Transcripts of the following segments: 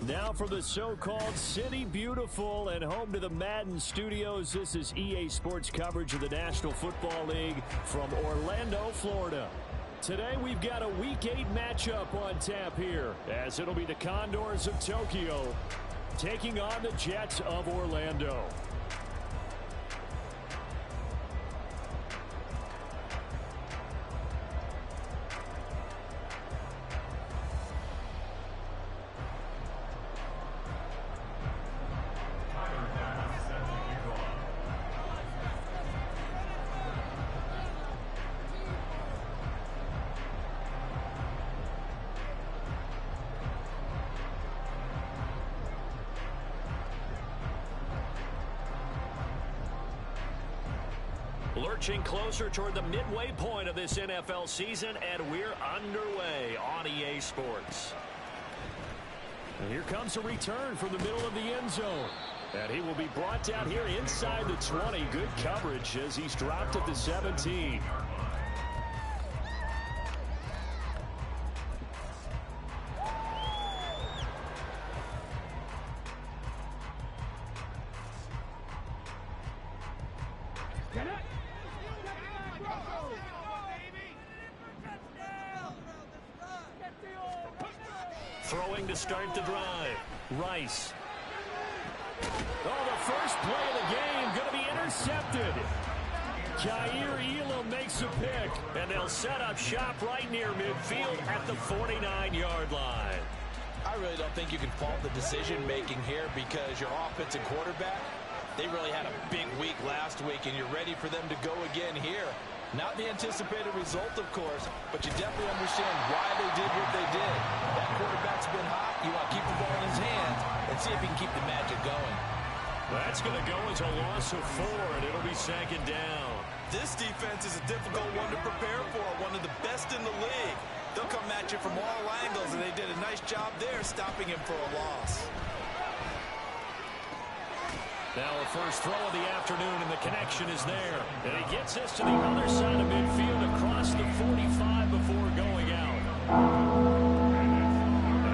Now for the so-called City Beautiful and home to the Madden Studios. This is EA Sports coverage of the National Football League from Orlando, Florida. Today we've got a Week 8 matchup on tap here, as it'll be the Condors of Tokyo taking on the Jets of Orlando. Lurching closer toward the midway point of this NFL season, and we're underway on EA Sports. And here comes a return from the middle of the end zone. And he will be brought down here inside the 20. Good coverage as he's dropped at the 17. Throwing to start the drive. Rice. Oh, the first play of the game going to be intercepted. Jair Elam makes a pick, and they'll set up shop right near midfield at the 49-yard line. I really don't think you can fault the decision-making here because your offensive quarterback, they really had a big week last week, and you're ready for them to go again here. Not the anticipated result, of course, but you definitely understand why they did what they did. That quarterback's been hot. You want to keep the ball in his hands and see if he can keep the magic going. That's going to go as a loss of 4, and it'll be second down. This defense is a difficult one to prepare for, one of the best in the league. They'll come at you from all angles, and they did a nice job there stopping him for a loss. Now a first throw of the afternoon, and the connection is there. And he gets this to the other side of midfield across the 45 before going out.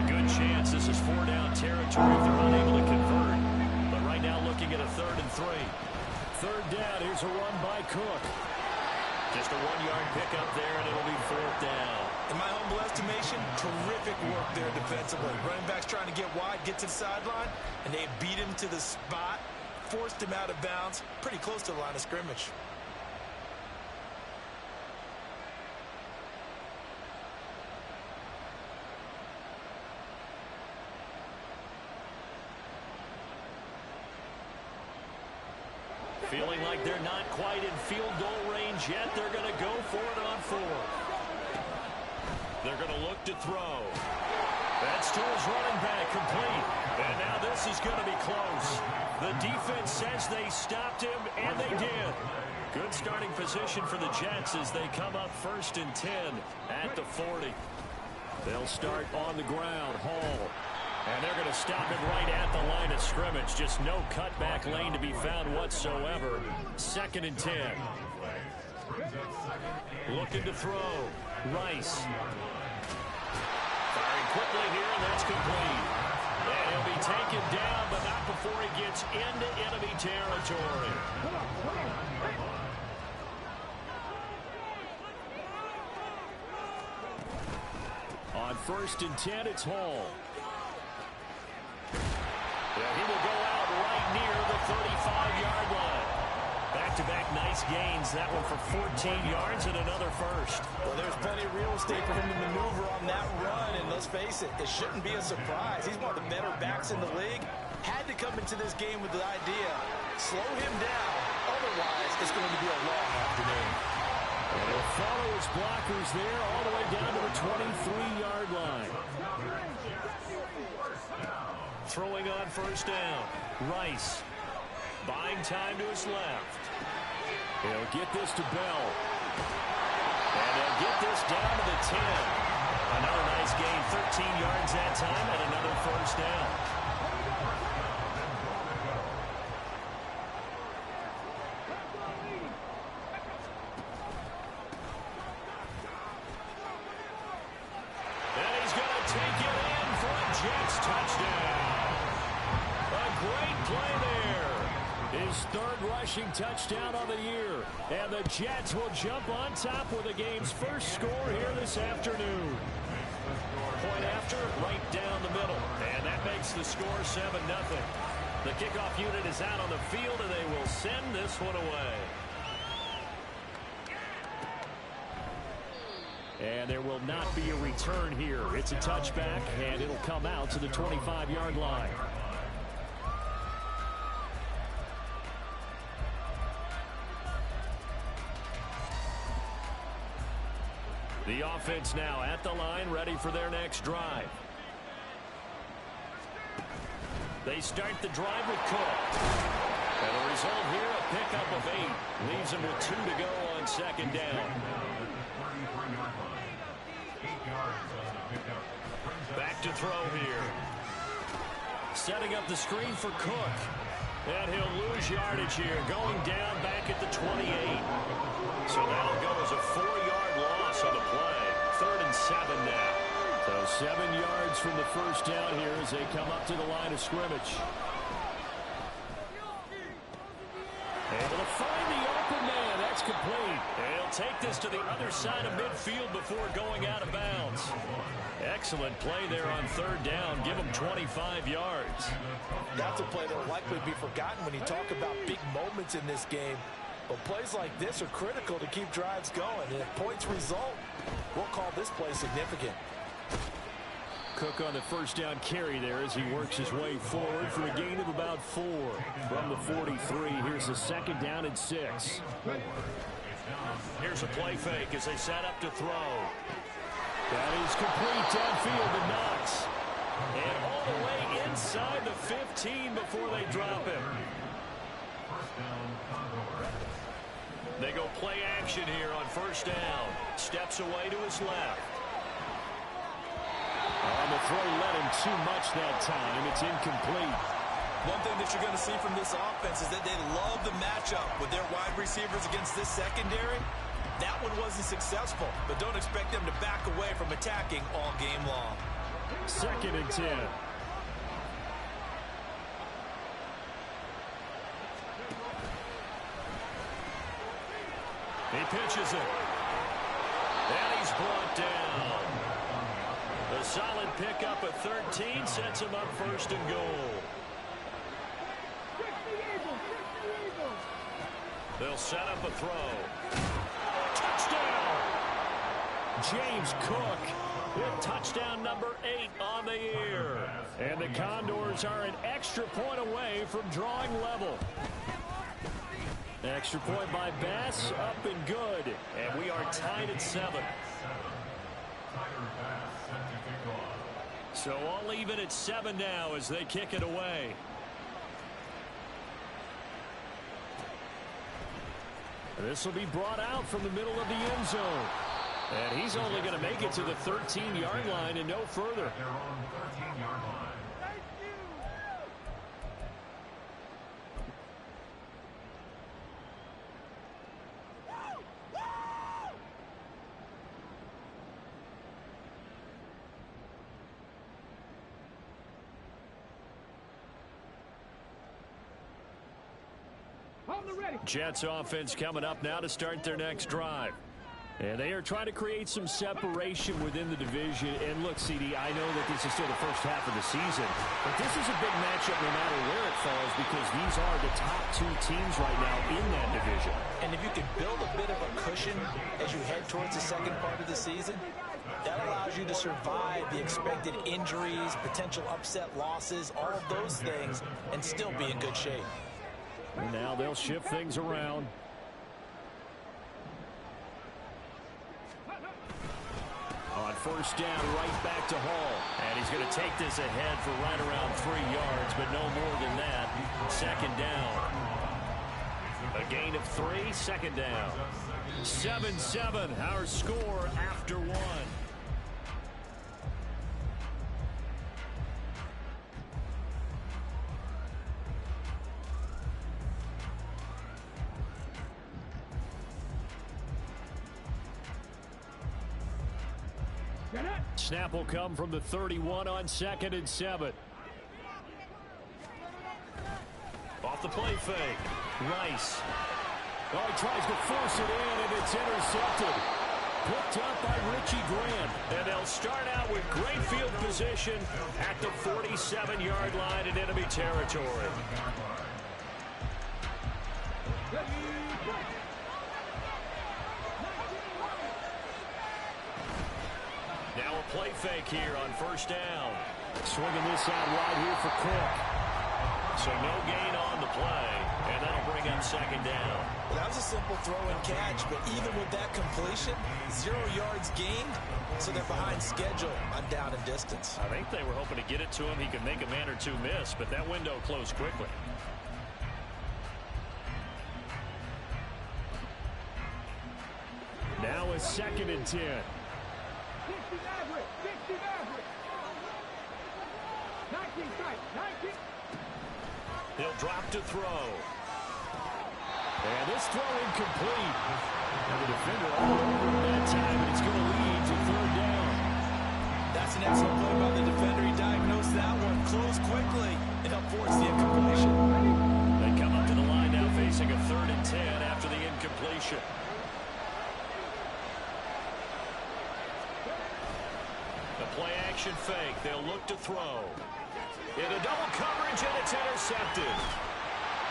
A good chance this is 4-down territory if they're unable to convert. But right now looking at a 3rd and 3. Third down, here's a run by Cook. Just a 1-yard pickup there, and it'll be 4th down. In my humble estimation, terrific work there defensively. Running back's trying to get wide, get to the sideline, and they beat him to the spot. Forced him out of bounds, pretty close to the line of scrimmage. Feeling like they're not quite in field goal range yet. They're going to go for it on 4th. They're going to look to throw. That's to his running back, complete. And now this is going to be close. The defense says they stopped him, and they did. Good starting position for the Jets as they come up 1st and 10 at the 40. They'll start on the ground. Hall. And they're going to stop him right at the line of scrimmage. Just no cutback lane to be found whatsoever. 2nd and 10. Looking to throw. Rice. Firing quickly here, and that's complete. And he'll be taken down, but not before he gets into enemy territory. On 1st and 10, it's Hall. Yeah, he will go out right near the 35-yard line. Back-to-back nice gains. That one for 14 yards and another first. Well, there's plenty of real estate for him to maneuver on that run, and let's face it, it shouldn't be a surprise. He's one of the better backs in the league. Had to come into this game with the idea, slow him down. Otherwise, it's going to be a long afternoon. And he'll follow his blockers there all the way down to the 23-yard line. Throwing on 1st down. Rice. Buying time to his left. He'll get this to Bell. And he'll get this down to the 10. Another nice gain, 13 yards that time, and another 1st down. And he's going to take it in for a Jets touchdown. A great play there. His third rushing touchdown on the year. And the Jets will jump on top with the game's first score here this afternoon. Point after, right down the middle. And that makes the score 7-0. The kickoff unit is out on the field, and they will send this one away. And there will not be a return here. It's a touchback, and it'll come out to the 25-yard line. The offense now at the line, ready for their next drive. They start the drive with Cook. And the result here, a pickup of 8. Leaves them with 2 to go on second down. Back to throw here. Setting up the screen for Cook. And he'll lose yardage here, going down back at the 28. So that'll go as a 4-yard loss on the play. 3rd and 7 now. So 7 yards from the first down here as they come up to the line of scrimmage. Able to find the open man. That's complete. He'll take this to the other side of midfield before going out of bounds. Excellent play there on 3rd down. Give him 25 yards. That's a play that will likely be forgotten when you talk about big moments in this game. But plays like this are critical to keep drives going. And if points result, we'll call this play significant. Cook on the first down carry there as he works his way forward for a gain of about 4 from the 43. Here's a 2nd down and 6. Here's a play fake as they set up to throw. That is complete downfield to Knox. And all the way inside the 15 before they drop him. They go play action here on 1st down. Steps away to his left. On the throw, led him too much that time. It's incomplete. One thing that you're going to see from this offense is that they love the matchup with their wide receivers against this secondary. That one wasn't successful, but don't expect them to back away from attacking all game long. 2nd and 10. He pitches it. And he's brought down. A solid pickup at 13 sets him up 1st and goal. They'll set up a throw. Touchdown! James Cook with touchdown number 8 on the year. And the Condors are an extra point away from drawing level. Extra point by Bass, up and good. And we are tied at 7. So all even at 7 now as they kick it away. This will be brought out from the middle of the end zone. And he's only going to make it to the 13-yard line and no further. Jets offense coming up now to start their next drive. And they are trying to create some separation within the division. And look, CD, I know that this is still the first half of the season, but this is a big matchup no matter where it falls because these are the top 2 teams right now in that division. And if you can build a bit of a cushion as you head towards the second part of the season, that allows you to survive the expected injuries, potential upset losses, all of those things, and still be in good shape. And now they'll shift things around. On 1st down, right back to Hall. And he's going to take this ahead for right around 3 yards, but no more than that. 2nd down. A gain of 3, 2nd down. 7-7, our score after 1. Snap will come from the 31 on 2nd and 7. Off the play fake. Rice. Oh, he tries to force it in, and it's intercepted. Picked up by Richie Grant. And they'll start out with great field position at the 47-yard line in enemy territory. Now a play fake here on 1st down. Swinging this out wide here for Cook. So no gain on the play, and that'll bring up 2nd down. Well, that was a simple throw and catch, but even with that completion, 0 yards gained, so they're behind schedule on down and distance. I think they were hoping to get it to him. He could make a man or two miss, but that window closed quickly. Now a 2nd and 10. He'll drop to throw. And this throw incomplete. And the defender all over that time, and it's going to lead to 3rd down. That's an excellent play by the defender. He diagnosed that one, closed quickly, and helped force the incompletion. They come up to the line now facing a 3rd and 10 after the incompletion. The play action fake. They'll look to throw. Into double coverage, and it's intercepted.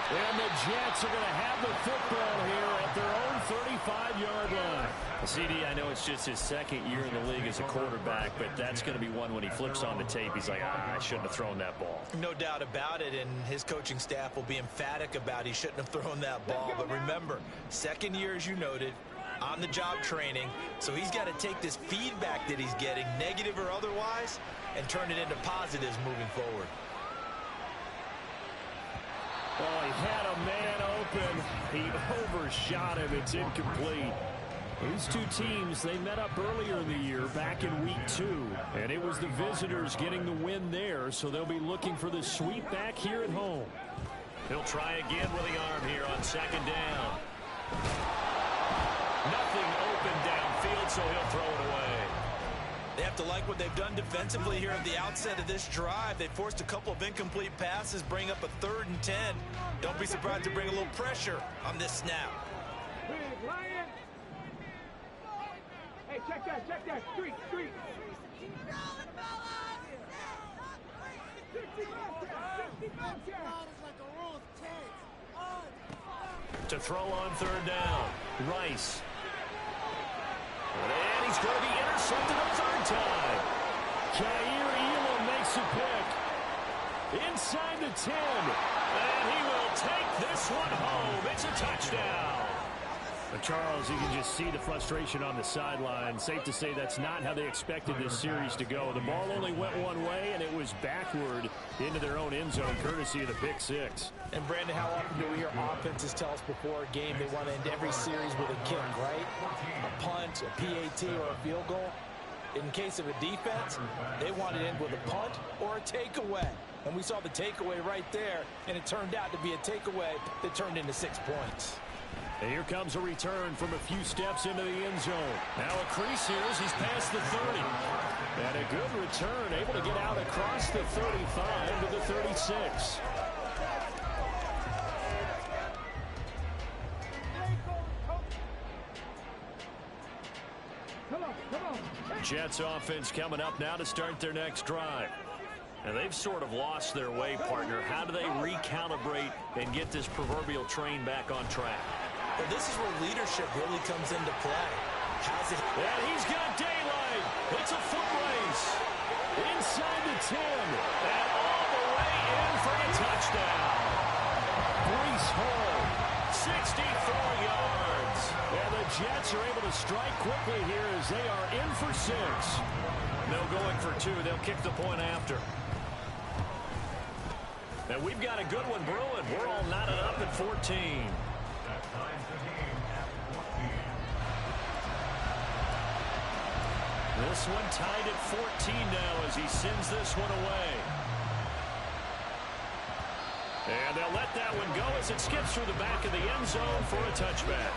And the Jets are going to have the football here at their own 35-yard line. CD, I know it's just his 2nd year in the league as a quarterback, but that's going to be one when he flips on the tape. He's like, I shouldn't have thrown that ball. No doubt about it, and his coaching staff will be emphatic about he shouldn't have thrown that ball. But remember, 2nd year, as you noted, on-the-job training, so he's got to take this feedback that he's getting, negative or otherwise, and turn it into positives moving forward. Oh, he had a man open. He overshot him. It's incomplete. These two teams, they met up earlier in the year, back in week 2. And it was the visitors getting the win there, so they'll be looking for the sweep back here at home. He'll try again with the arm here on 2nd down. Nothing open downfield, so he'll throw it away. They have to like what they've done defensively here at the outset of this drive. They forced a couple of incomplete passes, bring up a 3rd and 10. Don't be surprised to bring a little pressure on this snap. Hey, check that. Street. To throw on 3rd down. Rice. And he's going to be intercepted a 3rd time. Jair Elam makes a pick. Inside the 10. And he will take this one home. It's a touchdown. Charles, you can just see the frustration on the sideline. Safe to say that's not how they expected this series to go. The ball only went one way, and it was backward into their own end zone, courtesy of the pick 6. And, Brandon, how often do we hear offenses tell us before a game they want to end every series with a kick, right? A punt, a PAT, or a field goal. In case of a defense, they want to end with a punt or a takeaway. And we saw the takeaway right there, and it turned out to be a takeaway that turned into 6 points. And here comes a return from a few steps into the end zone. Now a crease here as he's past the 30. And a good return, able to get out across the 35 to the 36. Jets offense coming up now to start their next drive. And they've sort of lost their way, partner. How do they recalibrate and get this proverbial train back on track? Well, this is where leadership really comes into play. And he's got daylight. It's a foot race. Inside the 10. And all the way in for a touchdown. Breece Hall, 64 yards. And the Jets are able to strike quickly here as they are in for 6. No going for 2. They'll kick the point after. And we've got a good one brewing. We're all knotted up at 14. This one tied at 14 now as he sends this one away. And they'll let that one go as it skips through the back of the end zone for a touchback.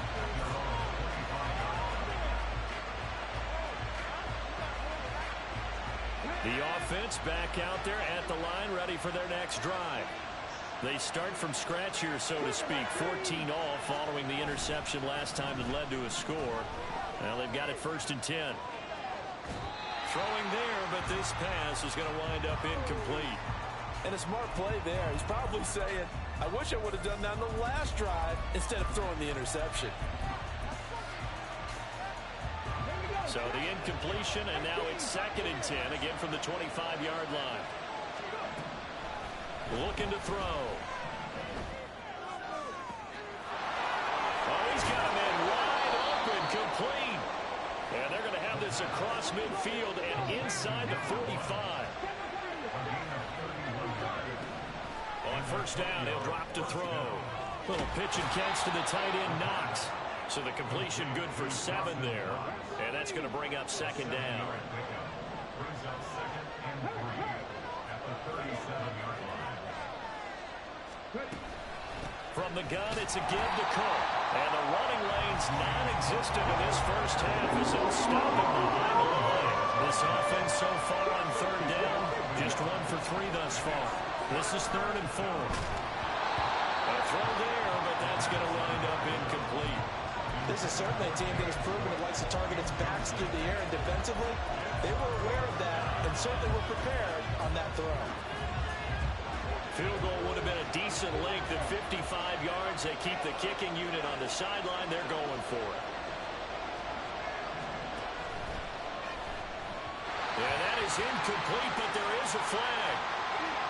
The offense back out there at the line, ready for their next drive. They start from scratch here, so to speak. 14 all following the interception last time that led to a score. Well, they've got it 1st and 10. Throwing there, but this pass is going to wind up incomplete. And a smart play there. He's probably saying, I wish I would have done that on the last drive instead of throwing the interception. So the incompletion, and now it's 2nd and 10, again from the 25-yard line. Looking to throw. Oh, he's got him in wide open, complete. And they're going to have this across midfield and inside the 45. On 1st down, he'll drop to throw. Little pitch and catch to the tight end, Knox. So the completion good for 7 there. And that's going to bring up 2nd down. From the gun, it's a give to Cook. And the running lane's non-existent in this first half as they'll stop him behind the line. This offense so far on 3rd down, just 1 for 3 thus far. This is 3rd and 4. A throw there, but that's going to wind up incomplete. This is certainly a team that has proven it likes to target its backs through the air, and defensively, they were aware of that and certainly were prepared on that throw. Field goal would have been a decent length at 55 yards. They keep the kicking unit on the sideline. They're going for it. Yeah, that is incomplete, but there is a flag.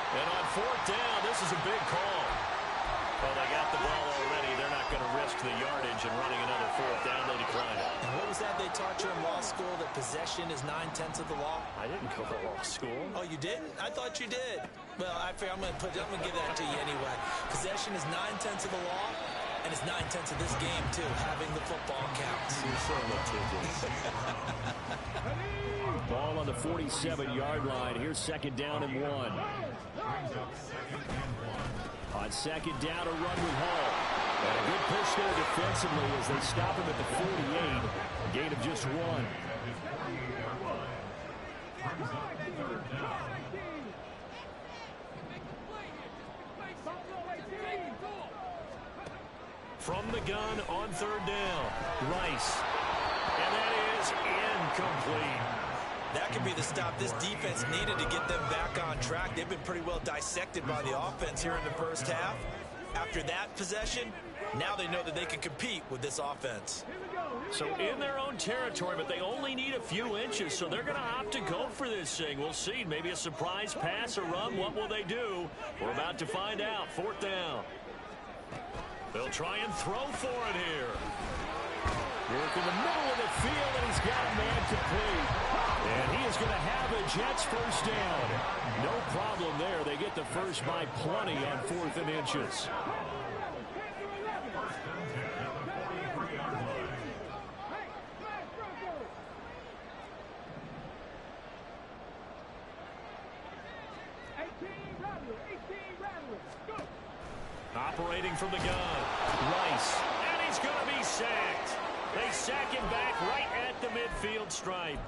And on 4th down, this is a big call. Well, they got the ball already. They're not going to risk the yardage and running another 4th down. They decline it. And what was that they taught you in law school, that possession is 9/10 of the law? I didn't go to law school. Oh, you didn't? I thought you did. Well, I figure I'm going to give that to you anyway. Possession is 9/10 of the law, and it's 9/10 of this game, too. Having the football counts. You're so litigious. Ball on the 47-yard line. Here's 2nd down and 1. On 2nd down, a run with Hall. And a good push there defensively as they stop him at the 48. A gain of just 1. From the gun on 3rd down, Rice. And that is incomplete. That could be the stop this defense needed to get them back on track. They've been pretty well dissected by the offense here in the first half. After that possession, now they know that they can compete with this offense. So in their own territory, but they only need a few inches, so they're going to opt to go for this thing. We'll see. Maybe a surprise pass or run. What will they do? We're about to find out. 4th down. They'll try and throw for it here. Work in the middle of the field, and he's got a man complete. And he is going to have a Jets 1st down. No problem there. They get the first by plenty on 4th and inches. Operating from the gun, Rice, and he's going to be sacked. They sack him back right at the midfield stripe.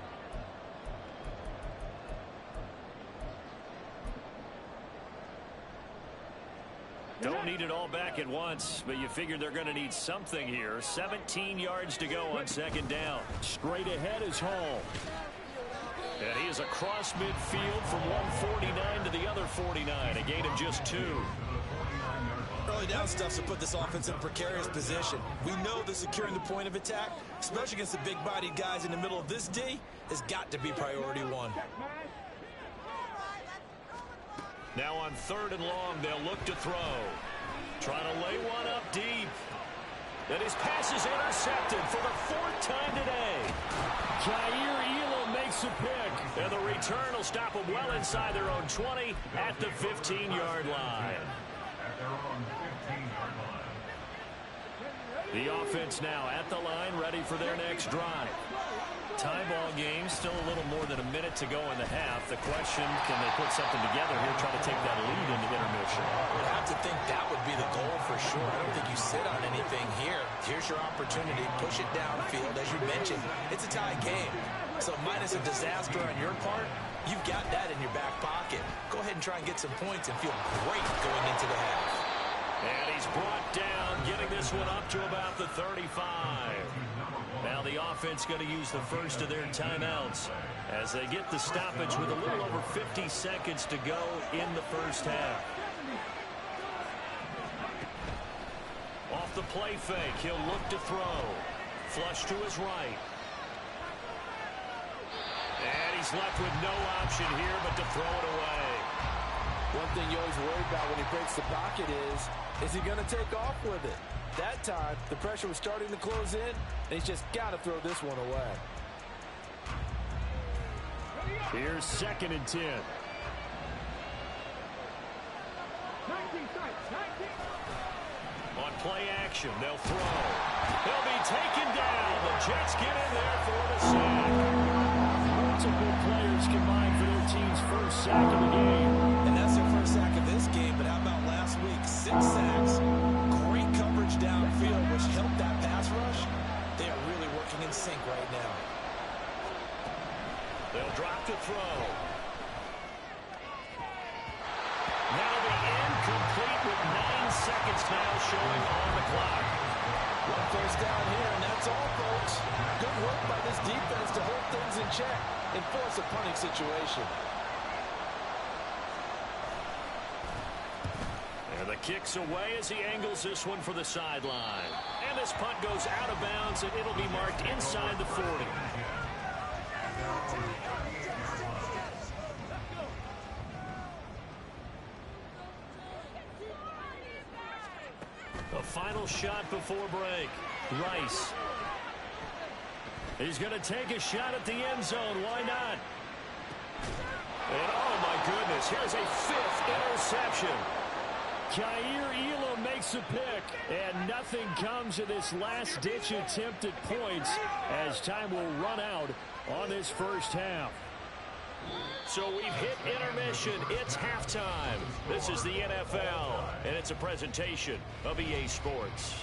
Don't need it all back at once, but you figure they're going to need something here. 17 yards to go on 2nd down. Straight ahead is Hall. And he is across midfield from one 49 to the other 49. A gain of just 2. Early down stuff to put this offense in a precarious position. We know that securing the point of attack, especially against the big-bodied guys in the middle of this D, has got to be priority 1. Now on 3rd and long, they'll look to throw. Trying to lay one up deep. And his pass is intercepted for the 4th time today. Jair Elam makes a pick. And the return will stop them well inside their own 20 at the 15-yard line. The offense now at the line, ready for their next drive. Tie ball game, still a little more than a minute to go in the half. The question, can they put something together here, try to take that lead into intermission? You'd have to think that would be the goal for sure. I don't think you sit on anything here. Here's your opportunity. Push it downfield. As you mentioned, it's a tie game. So minus a disaster on your part, you've got that in your back pocket. Go ahead and try and get some points and feel great going into the half. And he's brought down, getting this one up to about the 35. Now the offense going to use the first of their timeouts as they get the stoppage with a little over 50 seconds to go in the first half. Off the play fake, he'll look to throw. Flush to his right. And he's left with no option here but to throw it away. One thing you always worry about when he breaks the pocket is he going to take off with it? That time, the pressure was starting to close in, and he's just got to throw this one away. Here's 2nd and 10. 19 sides, 19. On play action, they'll throw. They'll be taken down. The Jets get in there for the sack. Multiple players combined for their team's first sack of the game. And that's their first sack of this game, but how about last week? 6 sacks. Great coverage downfield, which helped that pass rush. They are really working in sync right now. They'll drop to throw. That'll be incomplete with 9 seconds now showing on the clock. One first down here, and that's all, folks. Good work by this defense to hold things in check and force a punting situation. And the kick's away as he angles this one for the sideline. And this punt goes out of bounds, and it'll be marked inside the 40. A final shot before break. Rice. He's going to take a shot at the end zone. Why not? And oh my goodness, here's a 5th interception. Kaiir Elam makes a pick, and nothing comes of this last-ditch attempt at points as time will run out on this first half. So we've hit intermission. It's halftime. This is the NFL, and it's a presentation of EA Sports.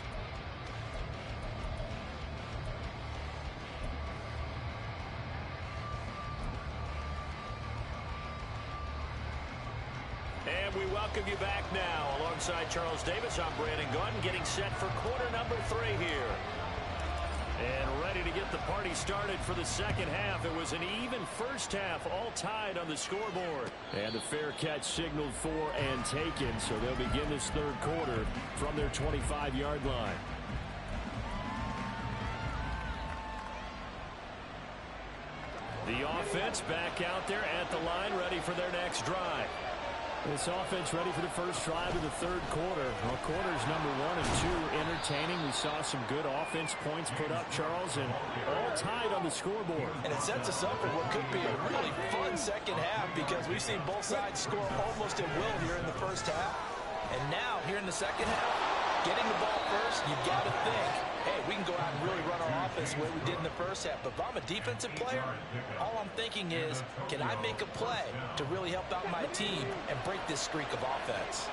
And we welcome you back now. Alongside Charles Davis, I'm Brandon Gunn, getting set for quarter number 3 here. And ready to get the party started for the second half. It was an even first half, all tied on the scoreboard. And the fair catch signaled for and taken, so they'll begin this third quarter from their 25-yard line. The offense back out there at the line, ready for their next drive. This offense ready for the first drive of the third quarter. Well, quarters number 1 and 2 entertaining. We saw some good offense points put up, Charles, and all tied on the scoreboard. And it sets us up for what could be a really fun second half because we've seen both sides score almost at will here in the first half. And now, here in the second half, getting the ball first, you've got to think, hey, we can go out and really run our offense the way we did in the first half. But if I'm a defensive player, all I'm thinking is, can I make a play to really help out my team and break this streak of offense?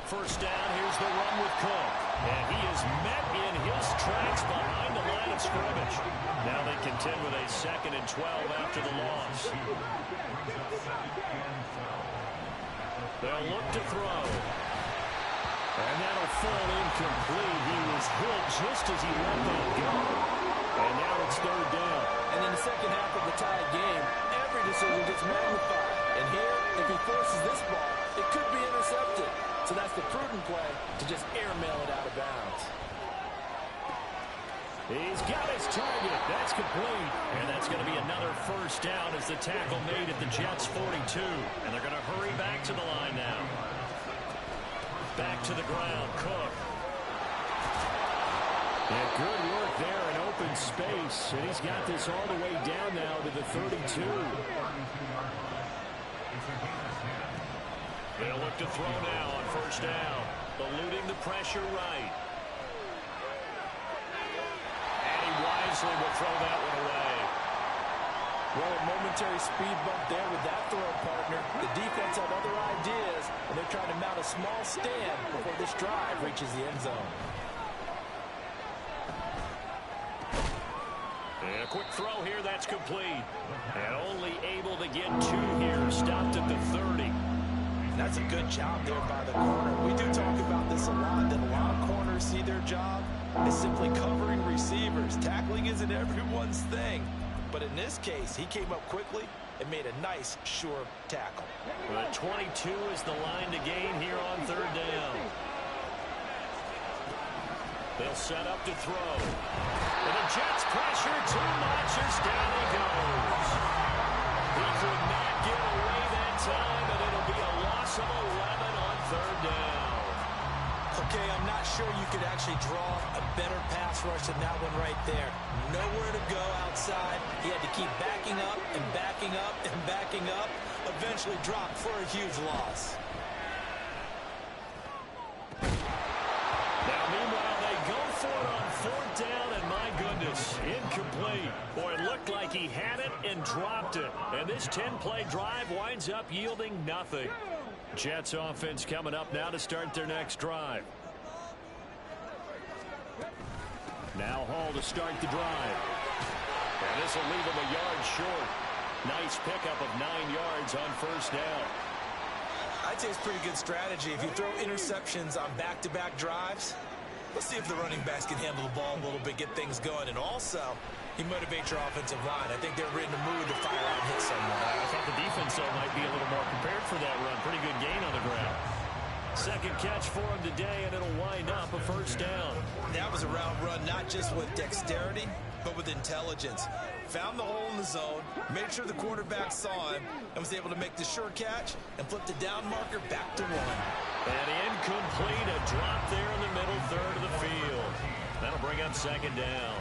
First down, here's the run with Cook. And he is met in his tracks behind the line of scrimmage. Now they contend with a 2nd and 12 after the loss. They'll look to throw. And that'll fall incomplete. He was hit just as he let that go. And now it's 3rd down. And in the second half of the tied game, every decision gets magnified. And here, if he forces this ball, it could be intercepted. So that's the prudent play to just airmail it out of bounds. He's got his target. That's complete. And that's going to be another first down as the tackle made at the Jets' 42. And they're going to hurry back to the line now. Back to the ground, Cook. Yeah, good work there in open space. And he's got this all the way down now to the 32. They'll look to throw now on first down. Eluding the pressure right. wisely will throw that one away. Well, a momentary speed bump there with that throw, partner. The defense had other ideas, and they're trying to mount a small stand before this drive reaches the end zone. And a quick throw here, that's complete. And only able to get 2 here, stopped at the 30. That's a good job there by the corner. We do talk about this a lot, that a lot of corners see their job as simply covering receivers. Tackling isn't everyone's thing. But in this case, he came up quickly and made a nice, sure tackle. Well, 22 is the line to gain here on 3rd down. They'll set up to throw. And the Jets pressure too much as down he goes. He could not get away that time, and it'll be a loss of 11 on 3rd down. Okay, I'm not sure you could actually draw a better pass rush than that one right there. Nowhere to go outside. He had to keep backing up and backing up and backing up. Eventually dropped for a huge loss. Now, meanwhile, they go for it on 4th down, and my goodness, incomplete. Boy, it looked like he had it and dropped it. And this 10-play drive winds up yielding nothing. Jets offense coming up now to start their next drive. Now Hall to start the drive. And this will leave him a yard short. Nice pickup of 9 yards on 1st down. I'd say it's pretty good strategy. If you throw interceptions on back-to-back drives, let's see if the running backs can handle the ball a little bit, get things going. And also, he motivates your offensive line. I think they're in the mood to fire out and hit someone. I thought the defense, though, might be a little more prepared for that run. Pretty good gain on the ground. Second catch for him today, and it'll wind up a 1st down. That was a route run, not just with dexterity, but with intelligence. Found the hole in the zone, made sure the quarterback saw him, and was able to make the sure catch and flip the down marker back to 1. And incomplete, a drop there in the middle third of the field. That'll bring up 2nd down.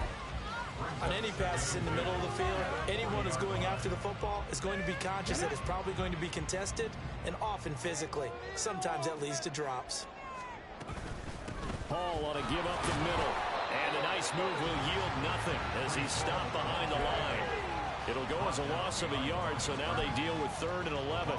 On any passes in the middle of the field, anyone who's going after the football is going to be conscious that it's probably going to be contested, and often physically. Sometimes that leads to drops. Hall ought to give up the middle. And a nice move will yield nothing as he's stopped behind the line. It'll go as a loss of a yard, so now they deal with 3rd and 11.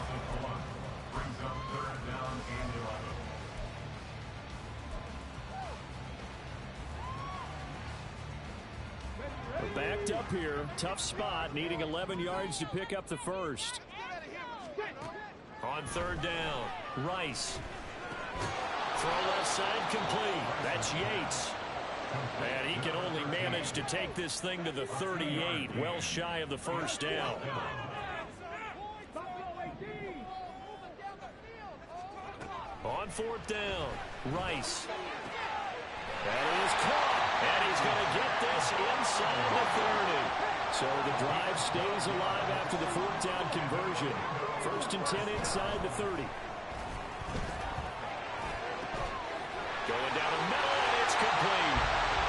We're backed up here. Tough spot, needing 11 yards to pick up the 1st. On 3rd down, Rice. Throw left side complete. That's Yates. And he can only manage to take this thing to the 38, well shy of the 1st down. On 4th down, Rice. That is caught. And he's going to get this inside the 30. So the drive stays alive after the 4th down conversion. 1st and 10 inside the 30. Going down the middle, and it's complete.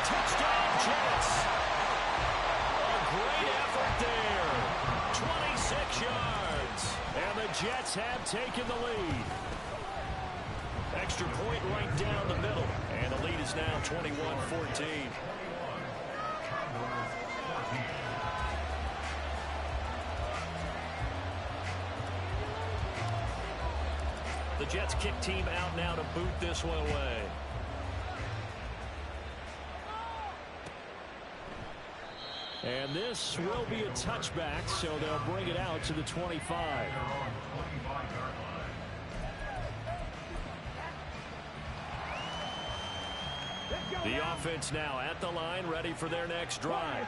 Touchdown, Jets. A great effort there. 26 yards. And the Jets have taken the lead. Extra point right down the middle. And the lead is now 21-14. The Jets kick team out now to boot this one away. And this will be a touchback, so they'll bring it out to the 25. The offense now at the line, ready for their next drive.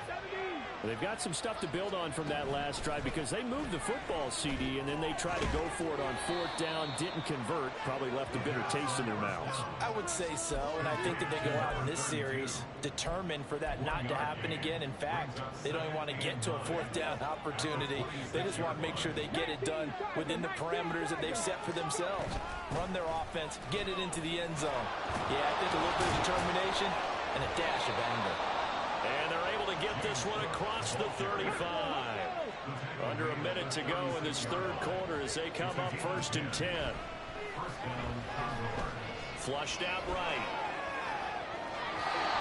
They've got some stuff to build on from that last drive because they moved the football, CD, and then they tried to go for it on 4th down, didn't convert, probably left a bitter taste in their mouths. I would say so, and I think that they go out in this series determined for that not to happen again. In fact, they don't even want to get to a 4th down opportunity. They just want to make sure they get it done within the parameters that they've set for themselves. Run their offense, get it into the end zone. Yeah, I think a little bit of determination and a dash of anger. And they're able to get this one across the 35. Under a minute to go in this 3rd quarter as they come up 1st and 10. Flushed out right.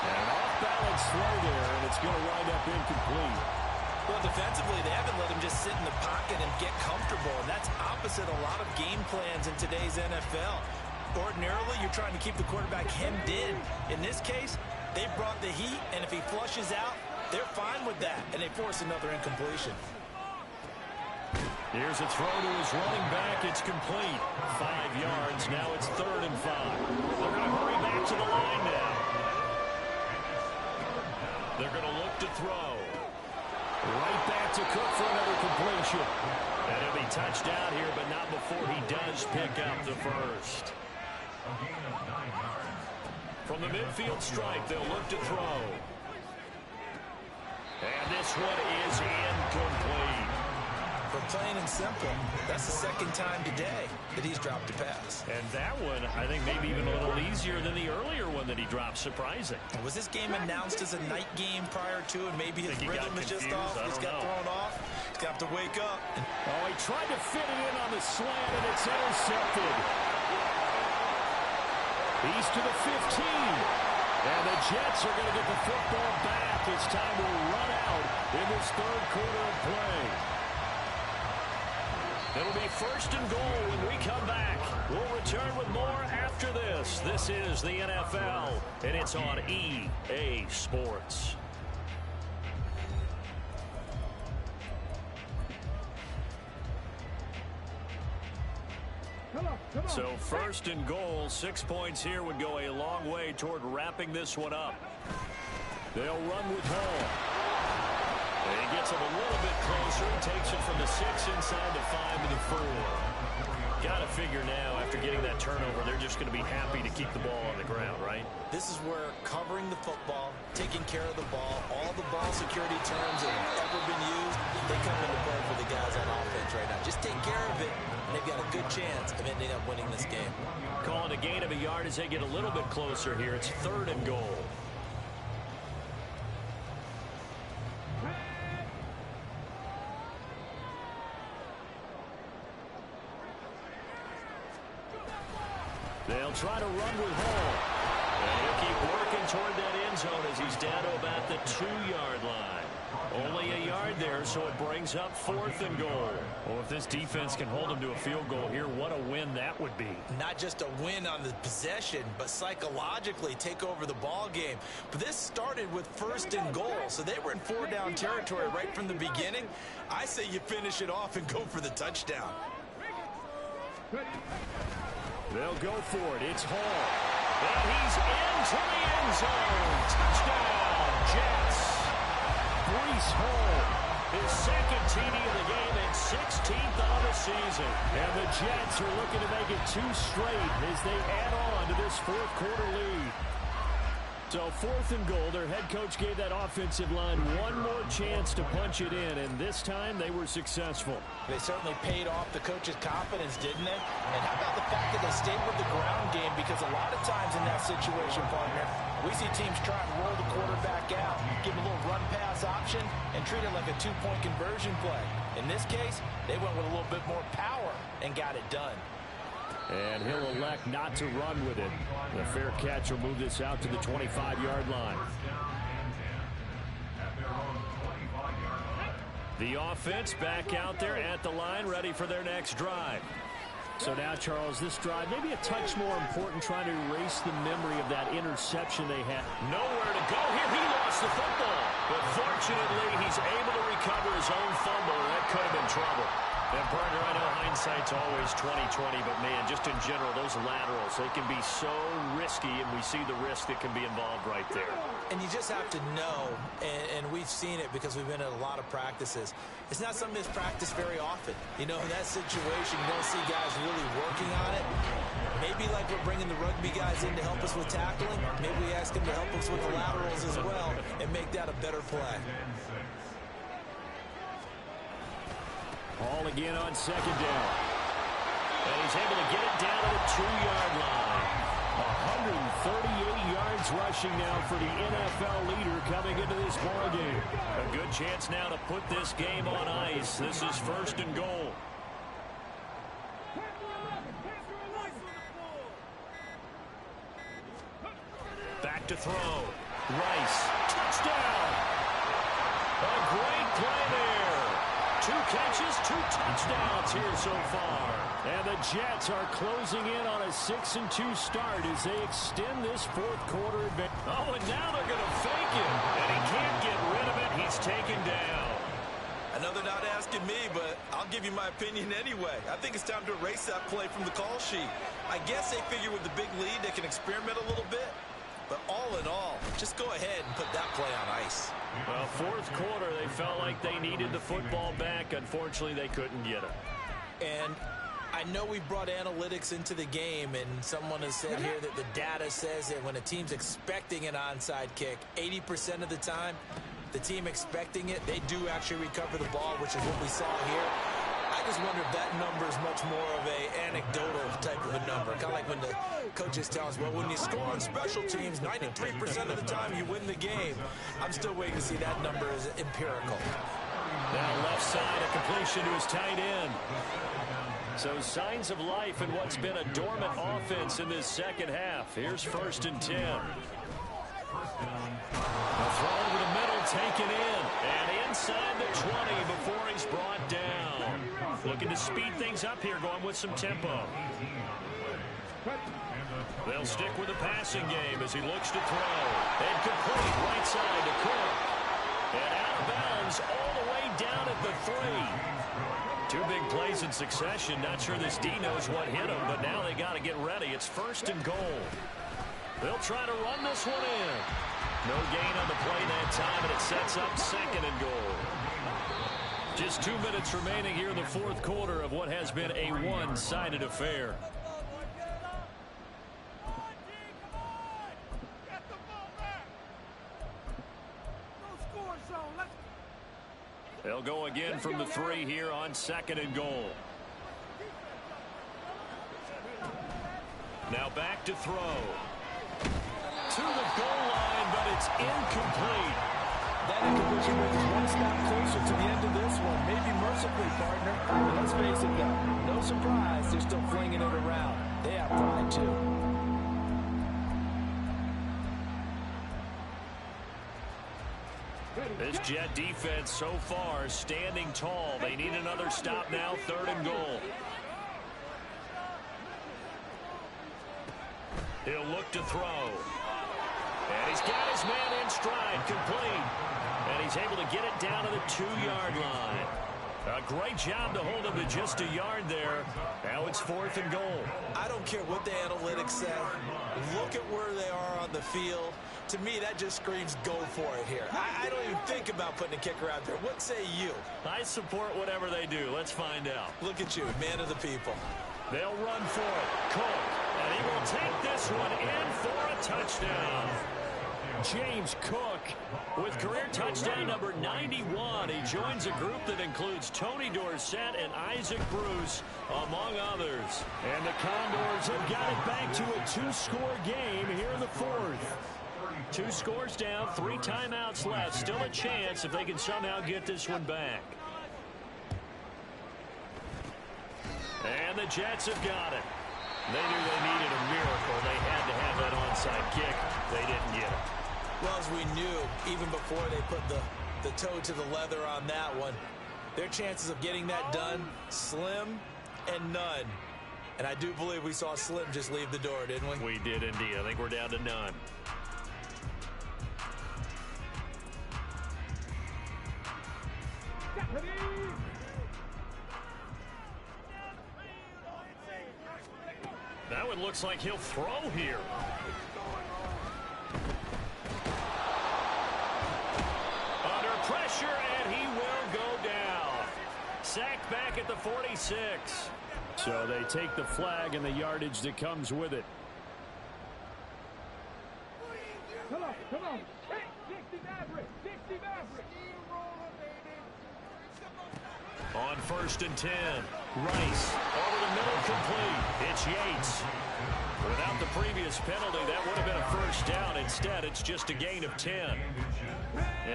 And off off-balance throw there, and it's going to wind up incomplete. Well, defensively, they haven't let him just sit in the pocket and get comfortable, and that's opposite a lot of game plans in today's NFL. Ordinarily, you're trying to keep the quarterback hemmed in. In this case, they brought the heat, and if he flushes out, they're fine with that, and they force another incompletion. Here's a throw to his running back. It's complete. 5 yards. Now it's 3rd and 5. They're going to hurry back to the line now. They're going to look to throw. Right back to Cook for another completion. And he'll be touched out here, but not before he does pick up the first. From the midfield stripe, they'll look to throw. And this one is incomplete. For plain and simple, that's the second time today that he's dropped a pass. And that one, I think, maybe even a little easier than the earlier one that he dropped. Surprising. Was this game announced as a night game prior to, and maybe his rhythm is just off? He's got thrown off. He's got to wake up. Oh, he tried to fit it in on the slant, and it's intercepted. He's to the 15. And the Jets are going to get the football back. It's time to run out in this 3rd quarter of play. It'll be 1st and goal when we come back. We'll return with more after this. This is the NFL, and it's on EA Sports. So 1st and goal, 6 points here would go a long way toward wrapping this one up. They'll run with Hall. And he gets him a little bit closer and takes it from the 6 inside the 5 to the 4. Got to figure now, after getting that turnover, they're just going to be happy to keep the ball on the ground, right? This is where covering the football, taking care of the ball, all the ball security terms that have ever been used, they come into play for the guys on offense right now. Just take care of it, and they've got a good chance of ending up winning this game. Calling a gain of a yard as they get a little bit closer here. It's 3rd and goal. They'll try to run with Hall. And he'll keep working toward that end zone as he's down to about the 2-yard line. Only a yard there, so it brings up 4th and goal. Well, if this defense can hold them to a field goal here, what a win that would be. Not just a win on the possession, but psychologically take over the ball game. But this started with 1st and goal, so they were in 4-down territory right from the beginning. I say you finish it off and go for the touchdown. They'll go for it. It's Hall. And he's into the end zone. Touchdown, Jets. Breece Hall, his 2nd TD of the game and 16th on the season. And the Jets are looking to make it 2 straight as they add on to this 4th quarter lead. So 4th and goal, their head coach gave that offensive line one more chance to punch it in, and this time they were successful. They certainly paid off the coach's confidence, didn't it? And how about the fact that they stayed with the ground game? Because a lot of times in that situation, partner, we see teams try and roll the quarterback out, give him a little run-pass option, and treat it like a 2-point conversion play. In this case, they went with a little bit more power and got it done. And he'll elect not to run with it. The fair catch will move this out to the 25-yard line. The offense back out there at the line, ready for their next drive. So now, Charles, this drive maybe a touch more important, trying to erase the memory of that interception they had. Nowhere to go here. He lost the football. But fortunately, he's able to recover his own fumble. That could have been trouble. And, partner, I know hindsight's always 20/20, but, man, just in general, those laterals, they can be so risky, and we see the risk that can be involved right there. And you just have to know, and we've seen it because we've been at a lot of practices, it's not something that's practiced very often. You know, in that situation, you don't see guys really working on it. Maybe like we're bringing the rugby guys in to help us with tackling, maybe we ask them to help us with the laterals as well and make that a better play. Hall again on 2nd down. And he's able to get it down to the 2-yard line. 138 yards rushing now for the NFL leader coming into this ballgame. A good chance now to put this game on ice. This is 1st and goal. Back to throw. Rice. A great play there. 2 catches, 2 touchdowns here so far. And the Jets are closing in on a 6-2 start as they extend this fourth quarter advantage. Oh, and now they're going to fake him. And he can't get rid of it. He's taken down. I know they're not asking me, but I'll give you my opinion anyway. I think it's time to erase that play from the call sheet. I guess they figure with the big lead they can experiment a little bit. But all in all, just go ahead and put that play on ice. Well, fourth quarter, they felt like they needed the football back. Unfortunately, they couldn't get it. And I know we brought analytics into the game, and someone has said here that the data says that when a team's expecting an onside kick, 80% of the time, the team expecting it, they do actually recover the ball, which is what we saw here. I just wonder if that number is much more of a anecdotal type of a number. Kind of like when the coaches tell us, well, when you score on special teams, 93% of the time you win the game. I'm still waiting to see that number as empirical. Now left side, a completion to his tight end. So signs of life in what's been a dormant offense in this second half. Here's 1st and 10. A throw over the middle, taken in. And inside the 20 before he's brought down. Looking to speed things up here, going with some tempo. They'll stick with the passing game as he looks to throw. And complete right side to Cook. And out of bounds all the way down at the 3. 2 big plays in succession. Not sure this D knows what hit him, but now they got to get ready. It's 1st and goal. They'll try to run this one in. No gain on the play that time, and it sets up 2nd and goal. Just 2 minutes remaining here in the fourth quarter of what has been a one-sided affair. They'll go again from the 3 here on 2nd and goal. Now back to throw. To the goal line, but it's incomplete. That incompletion brings us one step closer to the end of this one. Maybe mercifully, partner. But let's face it, though. No surprise, they're still flinging it around. They have pride, too. This Jet defense so far standing tall. They need another stop now, 3rd and goal. He'll look to throw. And he's got his man in stride, complete. And he's able to get it down to the 2-yard line. A great job to hold him to just a yard there. Now it's 4th and goal. I don't care what the analytics say. Look at where they are on the field. To me, that just screams go for it here. I don't even think about putting a kicker out there. What say you? I support whatever they do. Let's find out. Look at you, man of the people. They'll run for it. Cook. And he will take this one in for a touchdown. James Cook with career touchdown number 91. He joins a group that includes Tony Dorsett and Isaac Bruce, among others. And the Condors have got it back to a 2-score game here in the 4th. 2 scores down, 3 timeouts left. Still a chance if they can somehow get this one back. And the Jets have got it. They knew they needed a miracle. They had to have that onside kick. They didn't get it. Well, as we knew, even before they put the toe to the leather on that one, their chances of getting that done, slim and none. And I do believe we saw Slim just leave the door, didn't we? We did indeed. I think we're down to none. Now it looks like he'll throw here. Under pressure, and he will go down. Sacked back at the 46. So they take the flag and the yardage that comes with it. Come on. Hey, 60 Maverick. 60 Maverick. On 1st and 10, Rice over the middle, complete. It's Yates. Without the previous penalty, that would have been a first down. Instead, it's just a gain of 10.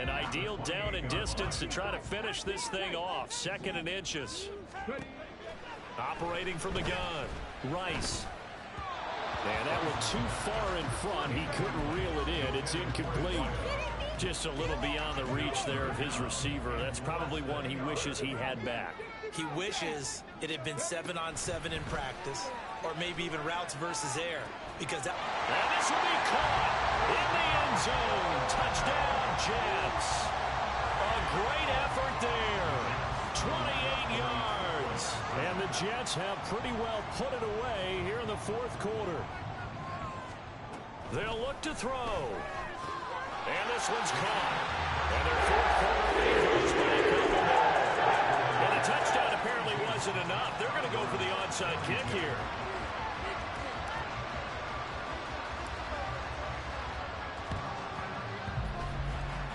An ideal down and distance to try to finish this thing off. 2nd and inches. Operating from the gun, Rice. And that one too far in front. He couldn't reel it in. It's incomplete. Just a little beyond the reach there of his receiver. That's probably one he wishes he had back. He wishes it had been 7-on-7 in practice, or maybe even routes versus air, because that... And this will be caught in the end zone. Touchdown, Jets. A great effort there. 28 yards. And the Jets have pretty well put it away here in the fourth quarter. They'll look to throw. And this one's caught. And their fourth quarter lead goes back up the ball. And the touchdown apparently wasn't enough. They're going to go for the onside kick here.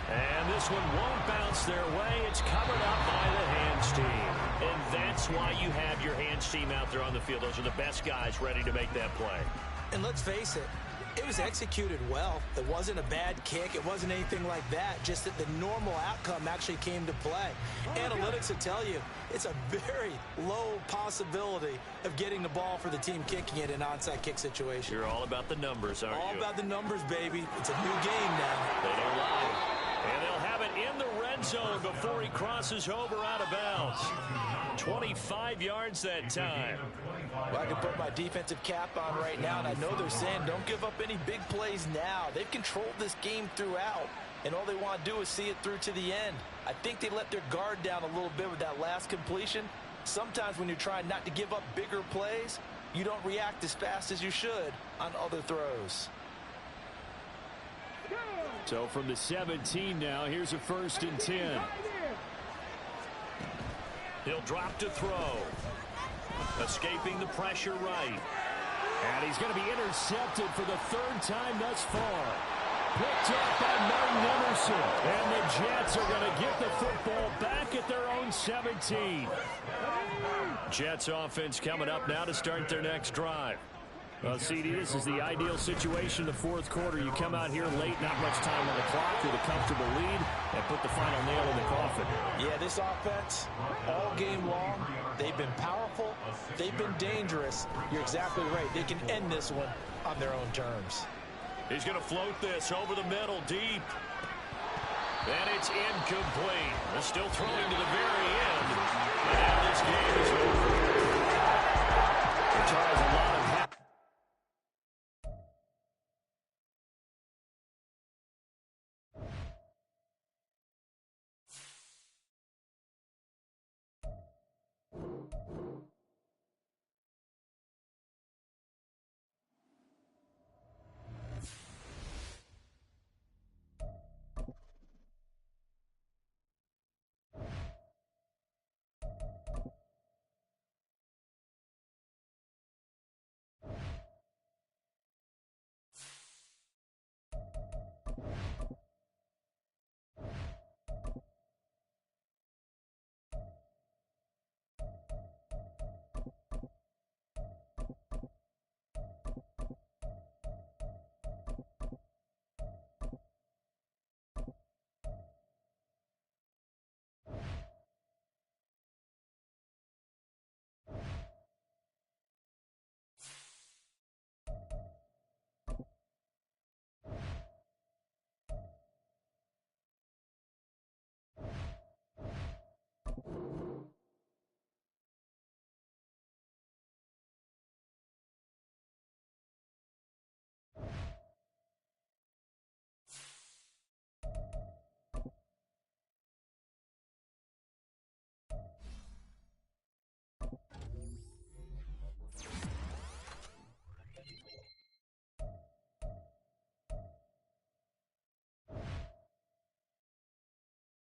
And this one won't bounce their way. It's covered up by the hands team. And that's why you have your hands team out there on the field. Those are the best guys ready to make that play. And let's face it, it was executed well. It wasn't a bad kick. It wasn't anything like that. Just that the normal outcome actually came to play. Analytics will tell you it's a very low possibility of getting the ball for the team kicking it in an onside kick situation. You're all about the numbers, aren't you? All about the numbers, baby. It's a new game now. They don't lie. And they'll have it in the red zone before he crosses over out of bounds. 25 yards that time. Well, I can put my defensive cap on right now, and I know they're saying don't give up any big plays now. They've controlled this game throughout, and all they want to do is see it through to the end. I think they let their guard down a little bit with that last completion. Sometimes when you're trying not to give up bigger plays, you don't react as fast as you should on other throws. So from the 17 now, here's a 1st and 10. He'll drop to throw. Escaping the pressure right. And he's going to be intercepted for the 3rd time thus far. Picked up by Martin Emerson. And the Jets are going to get the football back at their own 17. Jets offense coming up now to start their next drive. Well, CD, this is the ideal situation in the fourth quarter. You come out here late, not much time on the clock with a comfortable lead, and put the final nail in the coffin. Yeah, this offense, all game long, they've been powerful, they've been dangerous. You're exactly right. They can end this one on their own terms. He's going to float this over the middle, deep. And it's incomplete. They're still throwing to the very